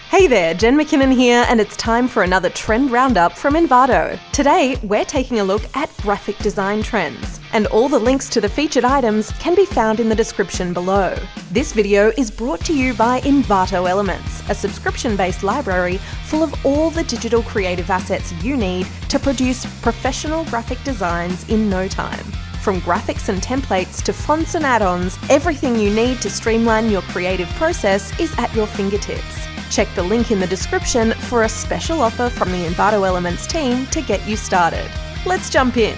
Hey there, Jen McKinnon here, and it's time for another trend roundup from Envato. Today, we're taking a look at graphic design trends, and all the links to the featured items can be found in the description below. This video is brought to you by Envato Elements, a subscription-based library full of all the digital creative assets you need to produce professional graphic designs in no time. From graphics and templates to fonts and add-ons, everything you need to streamline your creative process is at your fingertips. Check the link in the description for a special offer from the Envato Elements team to get you started. Let's jump in.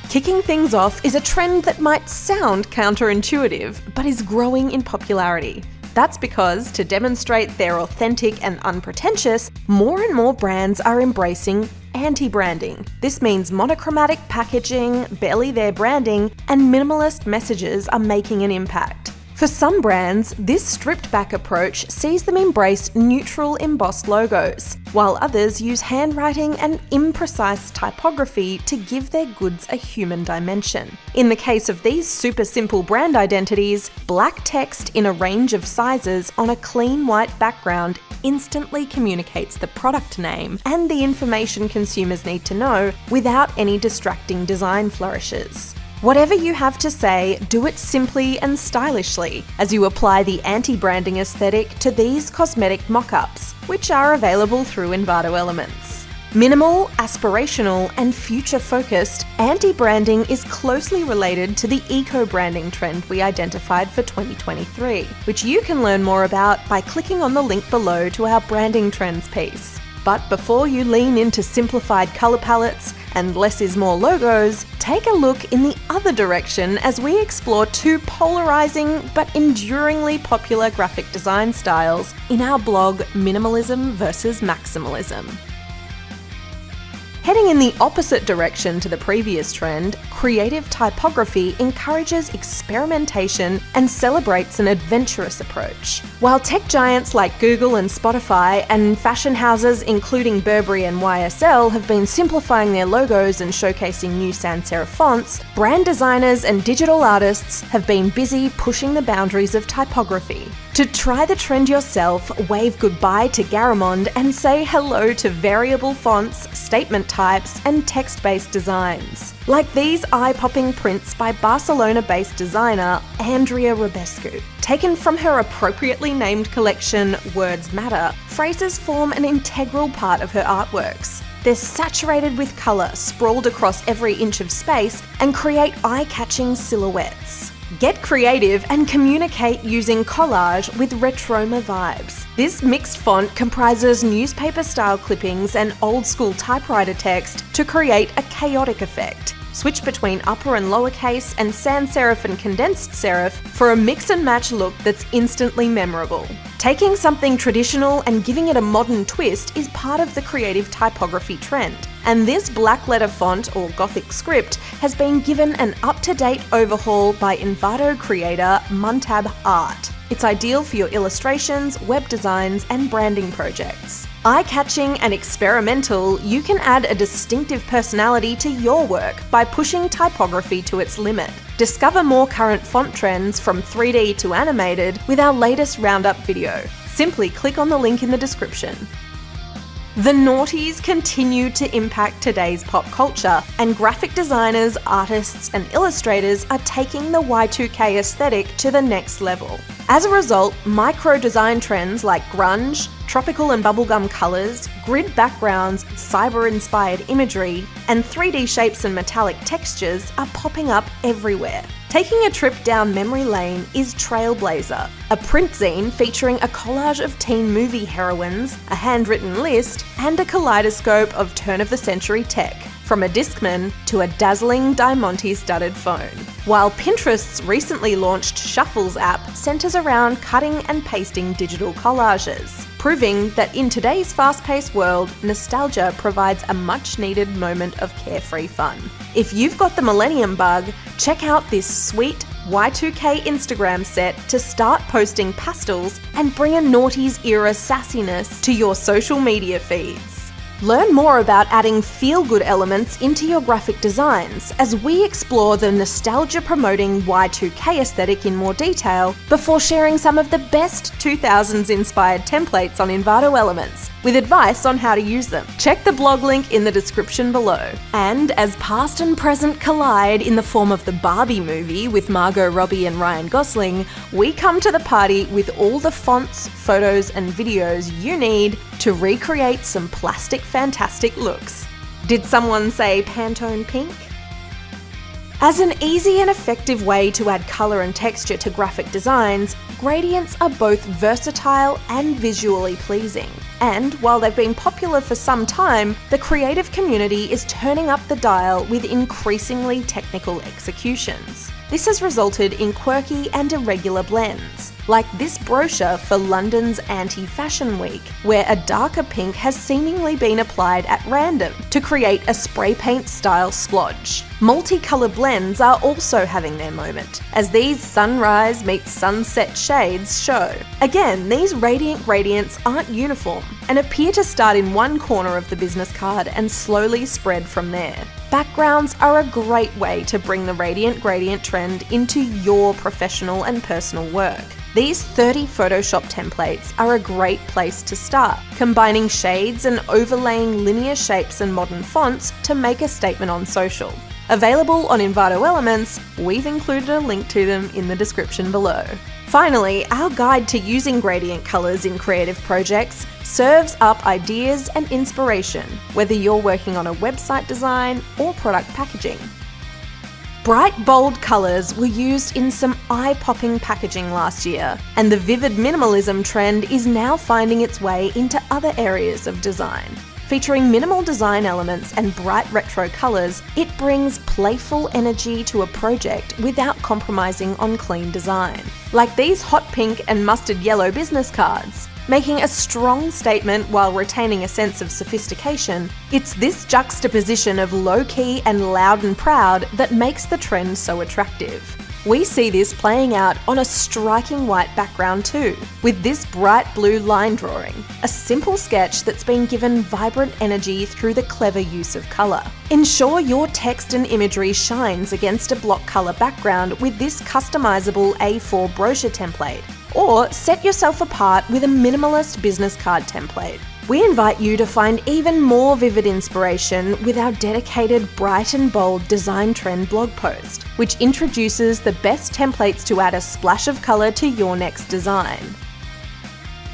Kicking things off is a trend that might sound counterintuitive, but is growing in popularity. That's because, to demonstrate they're authentic and unpretentious, more and more brands are embracing anti-branding. This means monochromatic packaging, barely there branding, and minimalist messages are making an impact. For some brands, this stripped-back approach sees them embrace neutral embossed logos, while others use handwriting and imprecise typography to give their goods a human dimension. In the case of these super simple brand identities, black text in a range of sizes on a clean white background instantly communicates the product name and the information consumers need to know without any distracting design flourishes. Whatever you have to say, do it simply and stylishly as you apply the anti-branding aesthetic to these cosmetic mock-ups, which are available through Envato Elements. Minimal, aspirational, and future-focused, anti-branding is closely related to the eco-branding trend we identified for 2023, which you can learn more about by clicking on the link below to our branding trends piece. But before you lean into simplified colour palettes and less is more logos, take a look in the other direction as we explore two polarizing but enduringly popular graphic design styles in our blog Minimalism versus Maximalism. Heading in the opposite direction to the previous trend, creative typography encourages experimentation and celebrates an adventurous approach. While tech giants like Google and Spotify and fashion houses including Burberry and YSL have been simplifying their logos and showcasing new sans serif fonts, brand designers and digital artists have been busy pushing the boundaries of typography. To try the trend yourself, wave goodbye to Garamond and say hello to variable fonts, statement types, and text-based designs. Like these eye-popping prints by Barcelona-based designer Andrea Robescu. Taken from her appropriately named collection, Words Matter, phrases form an integral part of her artworks. They're saturated with colour, sprawled across every inch of space, and create eye-catching silhouettes. Get creative and communicate using collage with Retroma vibes. This mixed font comprises newspaper-style clippings and old-school typewriter text to create a chaotic effect. Switch between upper and lowercase and sans serif and condensed serif for a mix-and-match look that's instantly memorable. Taking something traditional and giving it a modern twist is part of the creative typography trend, and this black letter font or Gothic script has been given an up-to-date overhaul by Envato creator Muntab Art. It's ideal for your illustrations, web designs, and branding projects. Eye-catching and experimental, you can add a distinctive personality to your work by pushing typography to its limit. Discover more current font trends from 3D to animated with our latest roundup video. Simply click on the link in the description. The noughties continue to impact today's pop culture, and graphic designers, artists, and illustrators are taking the Y2K aesthetic to the next level. As a result, micro-design trends like grunge, tropical and bubblegum colours, grid backgrounds, cyber-inspired imagery, and 3D shapes and metallic textures are popping up everywhere. Taking a trip down memory lane is Trailblazer, a print zine featuring a collage of teen movie heroines, a handwritten list, and a kaleidoscope of turn-of-the-century tech, from a Discman to a dazzling Diamante-studded phone. While Pinterest's recently launched Shuffles app centres around cutting and pasting digital collages, proving that in today's fast-paced world, nostalgia provides a much-needed moment of carefree fun. If you've got the millennium bug, check out this sweet Y2K Instagram set to start posting pastels and bring a noughties era sassiness to your social media feeds. Learn more about adding feel-good elements into your graphic designs as we explore the nostalgia-promoting Y2K aesthetic in more detail before sharing some of the best 2000s-inspired templates on Envato Elements, with advice on how to use them. Check the blog link in the description below. And as past and present collide in the form of the Barbie movie with Margot Robbie and Ryan Gosling, we come to the party with all the fonts, photos, and videos you need to recreate some plastic fantastic looks. Did someone say Pantone pink? As an easy and effective way to add colour and texture to graphic designs, gradients are both versatile and visually pleasing. And while they've been popular for some time, the creative community is turning up the dial with increasingly technical executions. This has resulted in quirky and irregular blends, like this brochure for London's Anti-Fashion Week, where a darker pink has seemingly been applied at random to create a spray paint style splodge. Multicolour blends are also having their moment, as these sunrise meets sunset shades show. Again, these radiant gradients aren't uniform and appear to start in one corner of the business card and slowly spread from there. Backgrounds are a great way to bring the radiant gradient trend into your professional and personal work. These 30 Photoshop templates are a great place to start, combining shades and overlaying linear shapes and modern fonts to make a statement on social. Available on Envato Elements, we've included a link to them in the description below. Finally, our guide to using gradient colours in creative projects serves up ideas and inspiration, whether you're working on a website design or product packaging. Bright, bold colours were used in some eye-popping packaging last year, and the vivid minimalism trend is now finding its way into other areas of design. Featuring minimal design elements and bright retro colours, it brings playful energy to a project without compromising on clean design. Like these hot pink and mustard yellow business cards. Making a strong statement while retaining a sense of sophistication, it's this juxtaposition of low-key and loud and proud that makes the trend so attractive. We see this playing out on a striking white background too, with this bright blue line drawing, a simple sketch that's been given vibrant energy through the clever use of colour. Ensure your text and imagery shines against a block colour background with this customisable A4 brochure template, or set yourself apart with a minimalist business card template. We invite you to find even more vivid inspiration with our dedicated bright and bold design trend blog post, which introduces the best templates to add a splash of colour to your next design.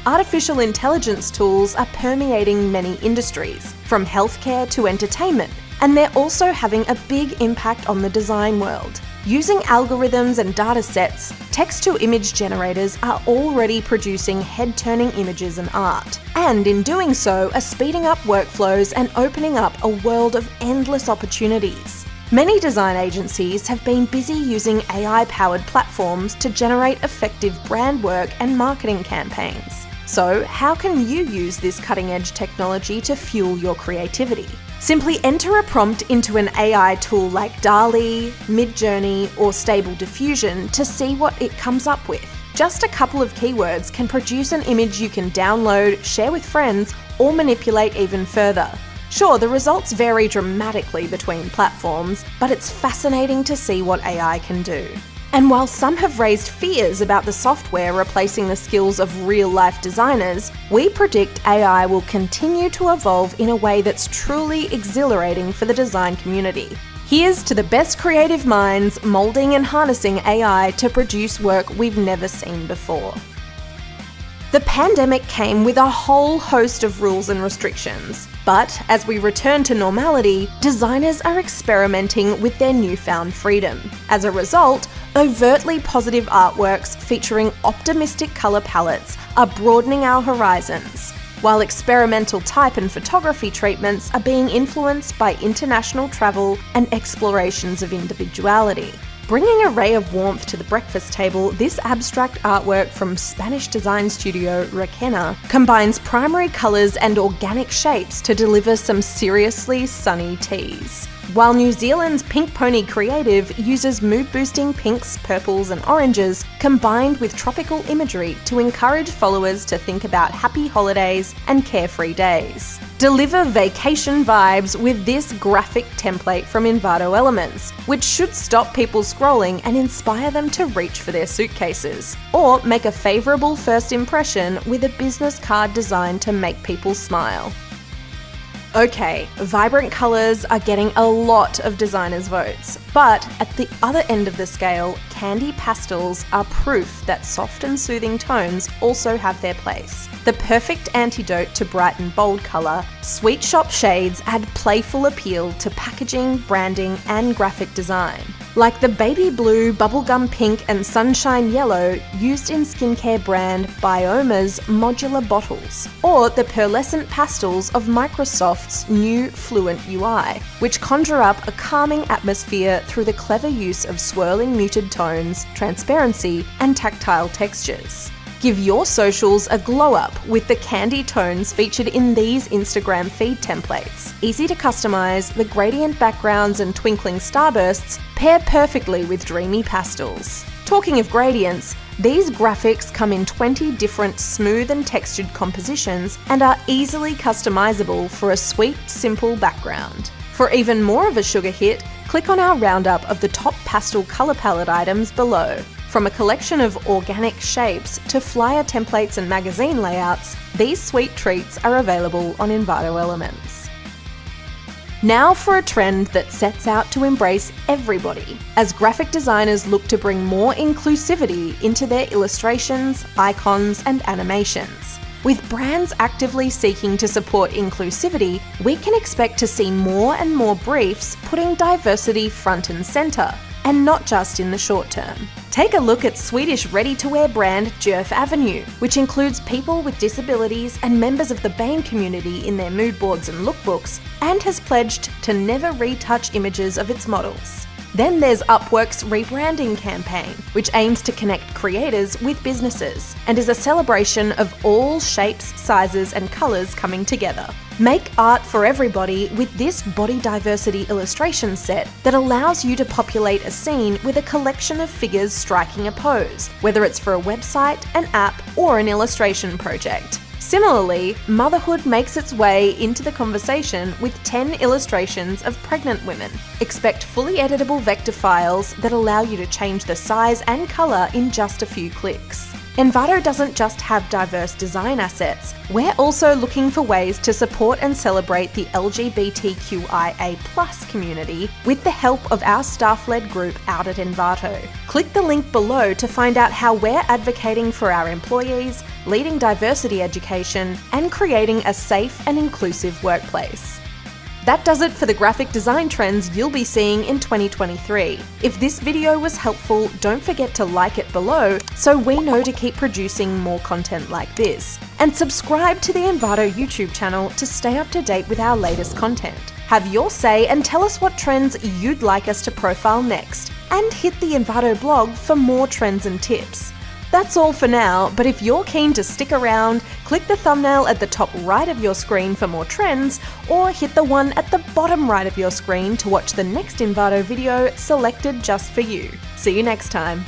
Artificial intelligence tools are permeating many industries, from healthcare to entertainment, and they're also having a big impact on the design world. Using algorithms and data sets, text-to-image generators are already producing head-turning images and art, and in doing so are speeding up workflows and opening up a world of endless opportunities. Many design agencies have been busy using AI-powered platforms to generate effective brand work and marketing campaigns. So, how can you use this cutting-edge technology to fuel your creativity? Simply enter a prompt into an AI tool like DALL-E, Midjourney, or Stable Diffusion to see what it comes up with. Just a couple of keywords can produce an image you can download, share with friends, or manipulate even further. Sure, the results vary dramatically between platforms, but it's fascinating to see what AI can do. And while some have raised fears about the software replacing the skills of real-life designers, we predict AI will continue to evolve in a way that's truly exhilarating for the design community. Here's to the best creative minds moulding and harnessing AI to produce work we've never seen before. The pandemic came with a whole host of rules and restrictions, but as we return to normality, designers are experimenting with their newfound freedom. As a result, overtly positive artworks featuring optimistic colour palettes are broadening our horizons, while experimental type and photography treatments are being influenced by international travel and explorations of individuality. Bringing a ray of warmth to the breakfast table, this abstract artwork from Spanish design studio Requena combines primary colours and organic shapes to deliver some seriously sunny teas. while New Zealand's Pink Pony Creative uses mood-boosting pinks, purples and oranges combined with tropical imagery to encourage followers to think about happy holidays and carefree days. Deliver vacation vibes with this graphic template from Envato Elements, which should stop people scrolling and inspire them to reach for their suitcases. Or make a favourable first impression with a business card designed to make people smile. Okay, vibrant colours are getting a lot of designers' votes, but at the other end of the scale, candy pastels are proof that soft and soothing tones also have their place. The perfect antidote to bright and bold colour, Sweet Shop shades add playful appeal to packaging, branding and graphic design. Like the baby blue, bubblegum pink and sunshine yellow used in skincare brand Bioma's modular bottles, or the pearlescent pastels of Microsoft's new Fluent UI, which conjure up a calming atmosphere through the clever use of swirling muted tones, transparency and tactile textures. Give your socials a glow up with the candy tones featured in these Instagram feed templates. Easy to customize, the gradient backgrounds and twinkling starbursts pair perfectly with dreamy pastels. Talking of gradients, these graphics come in 20 different smooth and textured compositions and are easily customizable for a sweet, simple background. For even more of a sugar hit, click on our roundup of the top pastel colour palette items below. From a collection of organic shapes to flyer templates and magazine layouts, these sweet treats are available on Envato Elements. Now for a trend that sets out to embrace everybody, as graphic designers look to bring more inclusivity into their illustrations, icons and animations. With brands actively seeking to support inclusivity, we can expect to see more and more briefs putting diversity front and centre, and not just in the short term. Take a look at Swedish ready-to-wear brand Jerf Avenue, which includes people with disabilities and members of the BAME community in their mood boards and lookbooks, and has pledged to never retouch images of its models. Then there's Upwork's rebranding campaign, which aims to connect creators with businesses and is a celebration of all shapes, sizes and colours coming together. Make art for everybody with this body diversity illustration set that allows you to populate a scene with a collection of figures striking a pose, whether it's for a website, an app or an illustration project. Similarly, motherhood makes its way into the conversation with 10 illustrations of pregnant women. Expect fully editable vector files that allow you to change the size and colour in just a few clicks. Envato doesn't just have diverse design assets, we're also looking for ways to support and celebrate the LGBTQIA+ community with the help of our staff-led group out at Envato. Click the link below to find out how we're advocating for our employees, leading diversity education, and creating a safe and inclusive workplace. That does it for the graphic design trends you'll be seeing in 2023. If this video was helpful, don't forget to like it below so we know to keep producing more content like this. And subscribe to the Envato YouTube channel to stay up to date with our latest content. Have your say and tell us what trends you'd like us to profile next. And hit the Envato blog for more trends and tips. That's all for now, but if you're keen to stick around, click the thumbnail at the top right of your screen for more trends, or hit the one at the bottom right of your screen to watch the next Envato video selected just for you. See you next time.